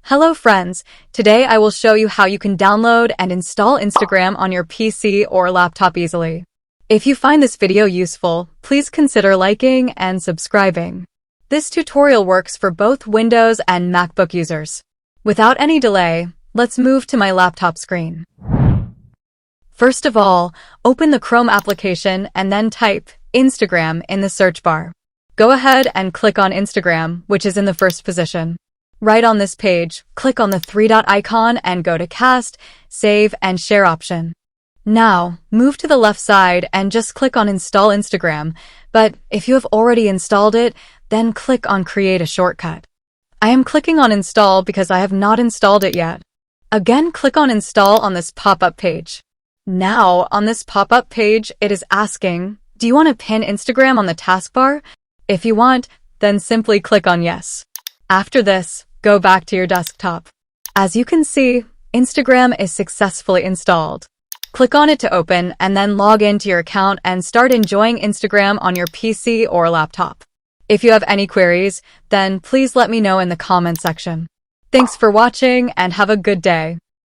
Hello friends, today I will show you how you can download and install Instagram on your PC or laptop easily. If you find this video useful, please consider liking and subscribing. This tutorial works for both Windows and MacBook users. Without any delay, let's move to my laptop screen. First of all, open the Chrome application and then type Instagram in the search bar. Go ahead and click on Instagram, which is in the first position. Right on this page, click on the three-dot icon and go to Cast, Save, and Share option. Now, move to the left side and just click on Install Instagram, but if you have already installed it, then click on Create a Shortcut. I am clicking on Install because I have not installed it yet. Again, click on Install on this pop-up page. Now, on this pop-up page, it is asking, do you want to pin Instagram on the taskbar? If you want, then simply click on Yes. After this, go back to your desktop. As you can see, Instagram is successfully installed. Click on it to open and then log into your account and start enjoying Instagram on your PC or laptop. If you have any queries, then please let me know in the comment section. Thanks for watching and have a good day.